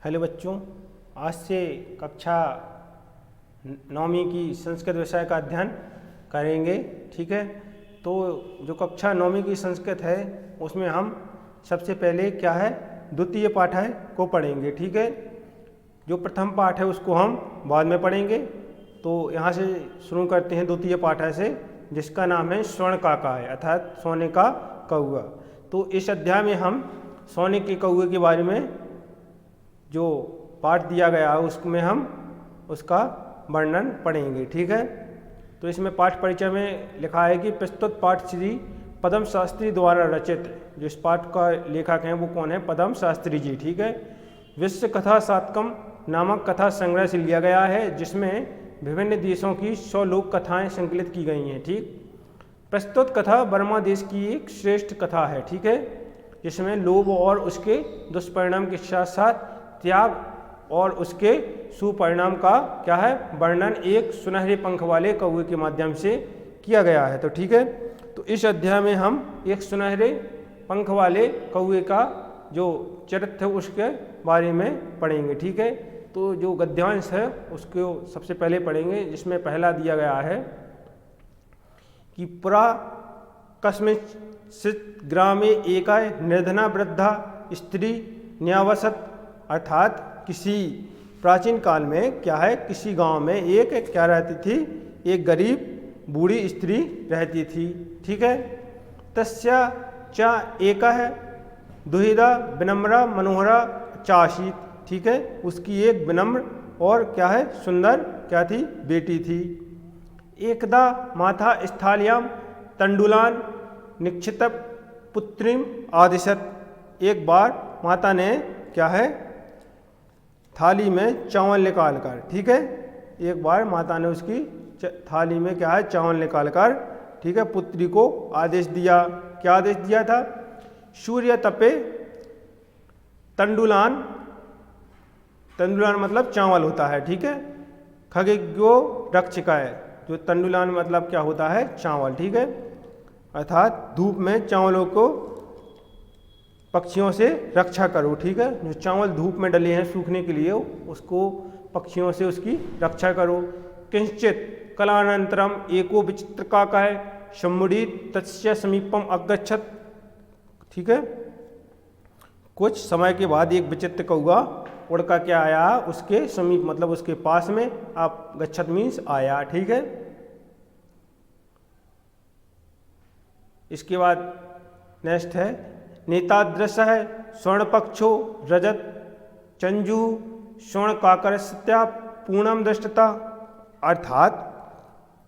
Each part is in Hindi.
हेलो बच्चों, आज से कक्षा 9वीं की संस्कृत विषय का अध्ययन करेंगे। ठीक है, तो जो कक्षा 9वीं की संस्कृत है उसमें हम सबसे पहले क्या है द्वितीय पाठाय को पढ़ेंगे। ठीक है, जो प्रथम पाठ है उसको हम बाद में पढ़ेंगे। तो यहाँ से शुरू करते हैं द्वितीय पाठाय से, जिसका नाम है स्वर्ण काकाय अर्थात सोने का कौआ। तो इस अध्याय में हम सोने के कौए के बारे में जो पाठ दिया गया है उसमें हम उसका वर्णन पढ़ेंगे। ठीक है, तो इसमें पाठ परिचय में लिखा है कि प्रस्तुत पाठ श्री पद्म शास्त्री द्वारा रचित। जो इस पाठ का लेखक हैं वो कौन है? पद्म शास्त्री जी। ठीक है, विश्व कथा सातकम नामक कथा संग्रह से लिया गया है, जिसमें विभिन्न देशों की 100 लोक कथाएँ संकलित की गई हैं। ठीक, प्रस्तुत कथा बर्मा देश की एक श्रेष्ठ कथा है। ठीक है, जिसमें लोभ और उसके दुष्परिणाम के साथ साथ त्याग और उसके सुपरिणाम का क्या है वर्णन एक सुनहरे पंख वाले कौए के माध्यम से किया गया है। तो ठीक है, तो इस अध्याय में हम एक सुनहरे पंख वाले कौए का जो चरित्र है उसके बारे में पढ़ेंगे। ठीक है, तो जो गद्यांश है उसको सबसे पहले पढ़ेंगे, जिसमें पहला दिया गया है कि पुरा कस्मिंश्चित् ग्रामे एका निर्धना वृद्धा स्त्री न्यावसत। अर्थात किसी प्राचीन काल में क्या है किसी गांव में एक क्या रहती थी, एक गरीब बूढ़ी स्त्री रहती थी। ठीक है, तस्या चा एका है दुहिदा विनम्रा मनोहरा चाशीत। ठीक है, उसकी एक विनम्र और क्या है सुंदर क्या थी बेटी थी। एकदा माथा स्थाल्याम तंडुलान निक्षित पुत्रीम आदिशत। एक बार माता ने क्या है थाली में चावल निकाल कर, ठीक है, एक बार माता ने उसकी थाली में क्या है चावल निकाल कर, ठीक है, पुत्री को आदेश दिया। क्या आदेश दिया था? सूर्य तपे तंडुलान, तंडुलान मतलब चावल होता है। ठीक है, खगेग्यो रक्षिकाय, जो तंडुलान मतलब क्या होता है चावल। ठीक है, अर्थात धूप में चावलों को पक्षियों से रक्षा करो। ठीक है, जो चावल धूप में डले हैं सूखने के लिए उसको पक्षियों से उसकी रक्षा करो। किंचित कलानंतरम एको विचित्र काकाय सम्मुडी तस्य समीपम अगच्छत। ठीक है, कुछ समय के बाद एक विचित्र कौआ उड़ का क्या आया उसके समीप मतलब उसके पास में। आप गच्छत मीन्स आया। ठीक है, इसके बाद नेक्स्ट है नेतादृश है स्वर्ण पक्षो रजत चंजू स्वर्ण काकरस्त्या पूर्णम दृष्टता। अर्थात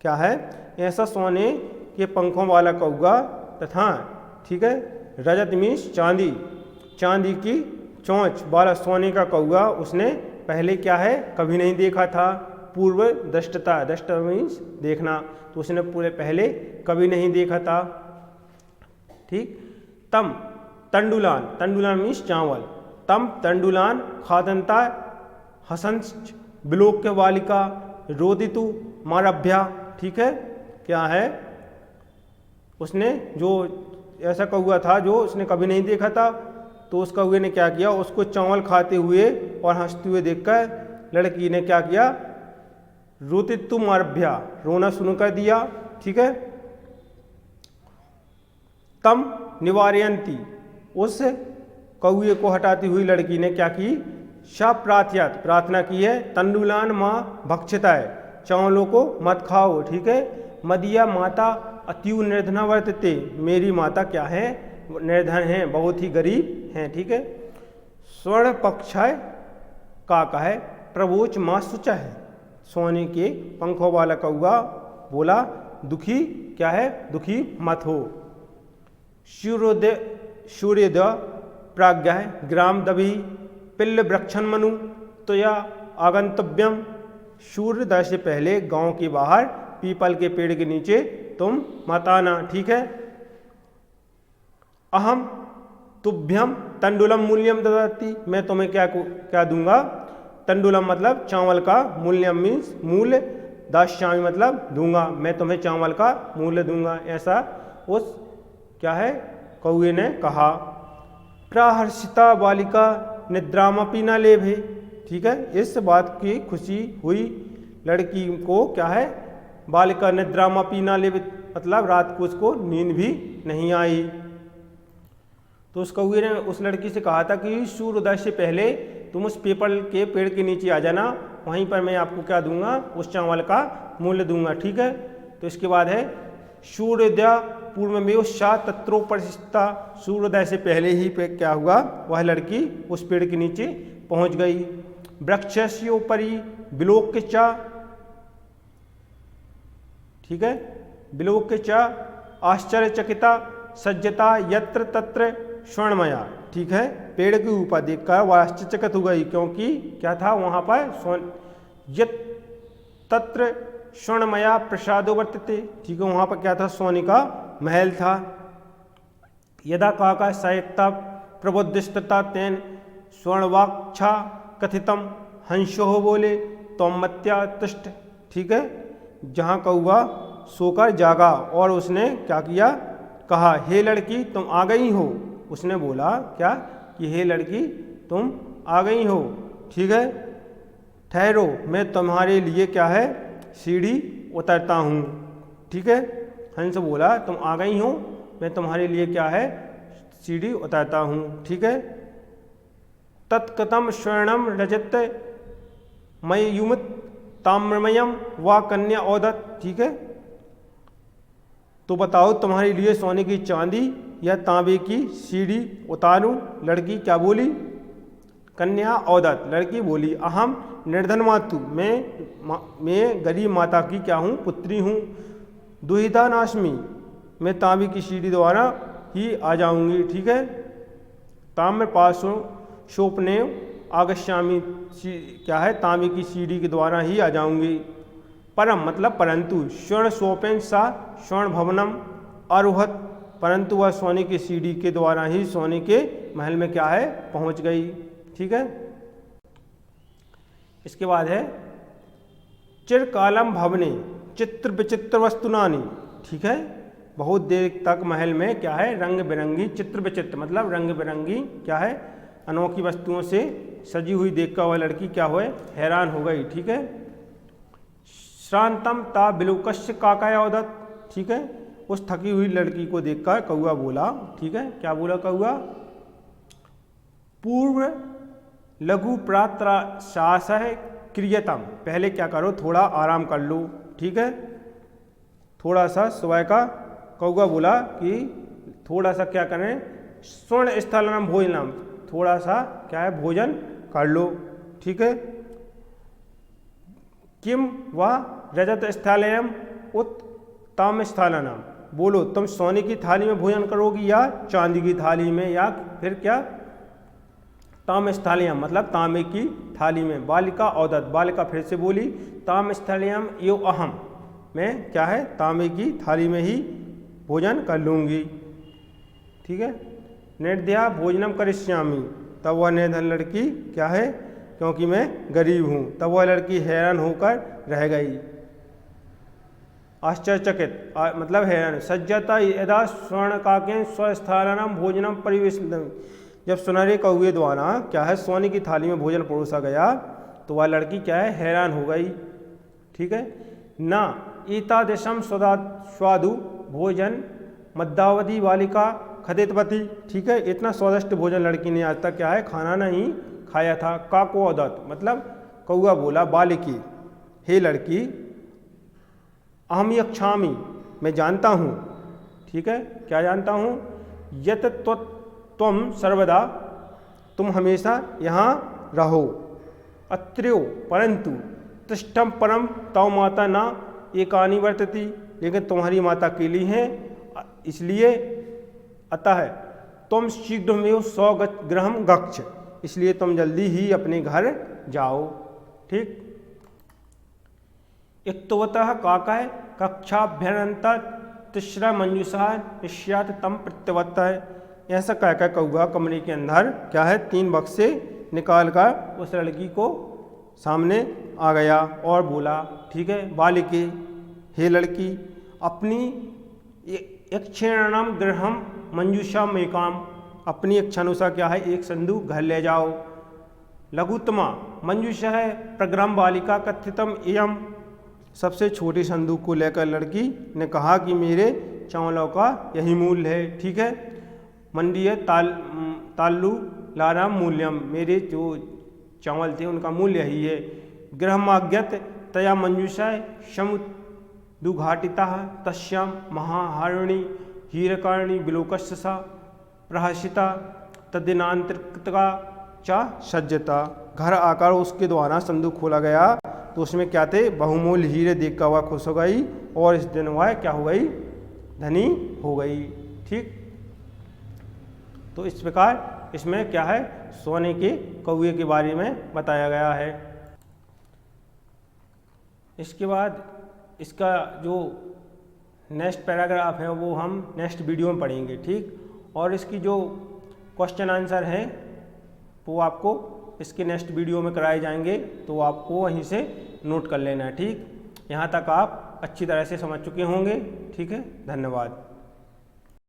क्या है ऐसा सोने के पंखों वाला कौआ तथा ठीक है रजत मीन्स चांदी, चांदी की चोंच वाला सोने का कौआ उसने पहले क्या है कभी नहीं देखा था। पूर्व दृष्टता, दृष्ट मीन्स देखना, तो उसने पूरे पहले कभी नहीं देखा था। ठीक, तम तंडुलान, तंडुलान मीन्स चावल, तम तंडुलान खादंता हसंच विलोक्य बालिका रोदितु मारभ्या। ठीक है, क्या है उसने जो ऐसा कौआ था जो उसने कभी नहीं देखा था, तो उस कौए ने क्या किया उसको चावल खाते हुए और हंसते हुए देखकर लड़की ने क्या किया रोदितु मारभ्या, रोना शुरू कर दिया। ठीक है, तम निवारयंती, उस कौए को हटाती हुई लड़की ने क्या की प्रार्थ्यात, प्रार्थना की है तंडुलान माँ भक्षिताय, चावलों को मत खाओ। ठीक है, मदिया माता अतिव निर्धना वर्तते, मेरी माता क्या है निर्धन है, बहुत ही गरीब हैं। ठीक है, स्वर्ण पक्षाय काका है प्रवोच माँ सुचा है, सोने के पंखों वाला कौआ बोला दुखी क्या है दुखी मत हो। सूर्योदय प्राज्ञा है ग्राम दबी पिल्ल वृक्षन मनु तो या आगंतव्यम। सूर्योदय से पहले गांव के बाहर पीपल के पेड़ के नीचे तुम मत आना। ठीक है, अहम तुभ्यम तंडुलम मूल्यम ददाति, मैं तुम्हें क्या दूंगा, तंडुलम मतलब चावल का, मूल्यम मीन्स मूल्य, दास्यामि मतलब दूंगा, मैं तुम्हें चावल का मूल्य दूंगा, ऐसा उस क्या है कौए ने कहा। प्राहर्षिता बालिका निद्रामपि न लेभे। ठीक है, इस बात की खुशी हुई लड़की को क्या है, बालिका निद्रामपि न लेभे, मतलब रात को उसको नींद भी नहीं आई। तो उस कौवे ने उस लड़की से कहा था कि सूर्योदय से पहले तुम उस पीपल के पेड़ के नीचे आ जाना, वहीं पर मैं आपको क्या दूंगा, उस चावल का मूल्य दूंगा। ठीक है, तो इसके बाद है सूर्योदय पूर्व में सा तत्रोपरिष्ठा, सूर्योदय से पहले ही पे क्या हुआ, वह लड़की उस पेड़ के नीचे पहुंच गई। वृक्षस्योपरि विलोक्य च, ठीक है, विलोक्य च आश्चर्यचकिता सज्जता यत्र तत्र स्वर्णमया। ठीक है, पेड़ के ऊपर देखकर वह आश्चर्यचकित हो गई, क्योंकि क्या था वहां पर यत तत्र स्वर्णमया प्रसादो वर्तते। ठीक है, वहां पर क्या था, सोने का महल था। यदा काका साहित्य प्रबुद्धिस्तता तेन स्वर्णवाक्षा कथितम हंसो बोले तौमत्या तुष्ट। ठीक है, जहाँ कौवा सोकर जागा और उसने क्या किया, कहा हे लड़की तुम आ गई हो। उसने बोला क्या कि हे लड़की तुम आ गई हो। ठीक है, ठहरो मैं तुम्हारे लिए क्या है, सीढ़ी उतरता हूँ। ठीक है, हंस बोला तुम आ गई हो, मैं तुम्हारे लिए क्या है, सीढ़ी उतरता हूँ। ठीक है, तत्कतम स्वर्णम रजत मयुमत ताम्रमयम व कन्या औदत। ठीक है, तो बताओ तुम्हारे लिए सोने की चांदी या तांबे की सीढ़ी उतारूं। लड़की क्या बोली, कन्या औदत, लड़की बोली अहम निर्धन मातु, मैं गरीब माता की क्या हूँ, पुत्री हूँ। दुहिता नाशमी, मैं तांबे की सीढ़ी द्वारा ही आ जाऊंगी। ठीक है, ताम्र पासों शोपने आगश्यामी, क्या है, तांबे की सीढ़ी के द्वारा ही आ जाऊंगी। परम मतलब परंतु, स्वर्ण सोपेन सा स्वर्ण भवनम अरोहत, परंतु वह सोने की सीढ़ी के द्वारा ही सोने के महल में क्या है, पहुंच गई। ठीक है, इसके बाद है चिरकालम भवने चित्र विचित्र वस्तुनानी। ठीक है, बहुत देर तक महल में क्या है, रंग बिरंगी, चित्र विचित्र मतलब रंग बिरंगी क्या है, अनोखी वस्तुओं से सजी हुई देखकर वह लड़की क्या हुए, हैरान हो गई। ठीक है, श्रांतम ता बिलुकस्य काकाया औदत। ठीक है, उस थकी हुई लड़की को देखकर कौआ बोला। ठीक है, क्या बोला कौआ, पूर्व लघु प्रात्राशास क्रियतम, पहले क्या करो, थोड़ा आराम कर लो। ठीक है, थोड़ा सा सुबह का कौआ बोला कि थोड़ा सा क्या करें, स्वर्ण स्थलनम भोजनम, थोड़ा सा क्या है, भोजन कर लो। ठीक है, किम व रजत स्थालयम उत ताम स्थालनम, बोलो तुम सोने की थाली में भोजन करोगी या चांदी की थाली में, या फिर क्या, ताम स्थलयम मतलब तांबे की थाली में। बालिका औदत, बालिका फिर से बोली ताम स्थलयम यो अहम, मैं क्या है, तांबे की थाली में ही भोजन कर लूँगी। ठीक है, निर्दया भोजनम करिष्यामी, तब वह निर्धन लड़की क्या है, क्योंकि मैं गरीब हूँ, तब वह लड़की हैरान होकर रह गई, आश्चर्यचकित मतलब हैरान। सज्जता यदा स्वर्ण काकेन स्वस्थानम भोजनम परिवेशन, जब सुनहरे कौवे द्वारा क्या है, सोने की थाली में भोजन परोसा गया तो वह लड़की क्या है, हैरान हो गई। ठीक है, ना ईतादृशम स्वादु भोजन मद्दावती बालिका खदितवती। ठीक है, इतना स्वादिष्ट भोजन लड़की ने आज तक क्या है, खाना नहीं खाया था। काको औदत मतलब कौआ बोला, बालिकी हे लड़की, अहम यक्षामी, मैं जानता हूँ। ठीक है, क्या जानता हूँ, यत तुम सर्वदा, तुम हमेशा यहाँ रहो। अत्र्यो परंतु तिष्ठम परम तव माता ना एकानी वर्तती, लेकिन तुम्हारी माता अकेली हैं, इसलिए अतः तुम शीघ्रमेव स्वगृहम गच्छ, इसलिए तुम जल्दी ही अपने घर जाओ। ठीक, इत्तवतः काका कक्षाभ्यनंत तीसरा मंजूषा निश्यात तम प्रत्यवत। ऐसा कहकर कौआ कमरे के अंदर क्या है, 3 बक्से निकाल कर उस लड़की को सामने आ गया और बोला। ठीक है, बालिके हे लड़की, अपनी यक्षेणम गृहम मंजूषा में काम, अपनी इच्छानुसार क्या है, एक संदूक घर ले जाओ। लघुत्तमा मंजूषः प्रग्रह बालिका कथितम एवं। सबसे छोटी संदूक को लेकर लड़की ने कहा कि मेरे चावलों का यही मूल्य है। ठीक है। मंडीय ताल्लु लाराम मूल्यम, मेरे जो चावल थे उनका मूल्य यही है। गृहमाज्ञत तया मंजूषा समुदुघाटिता तस्याम महाहारिणी हीरकर्णी बिलोकस्य सा प्रहसिता तद्दिनांतरिका चा सज्जता। घर आकर उसके द्वारा संदूक खोला गया तो उसमें क्या थे, बहुमूल्य हीरे देखकर वह खुश हो गई और इस दिन वह क्या हो गई, धनी हो गई। ठीक। तो इस प्रकार इसमें क्या है, सोने के कौवे के बारे में बताया गया है। इसके बाद इसका जो नेक्स्ट पैराग्राफ है वो हम नेक्स्ट वीडियो में पढ़ेंगे। ठीक। और इसकी जो क्वेश्चन आंसर हैं वो आपको इसके नेक्स्ट वीडियो में कराए जाएंगे, तो आपको वहीं से नोट कर लेना है। ठीक। यहाँ तक आप अच्छी तरह से समझ चुके होंगे। ठीक है। धन्यवाद।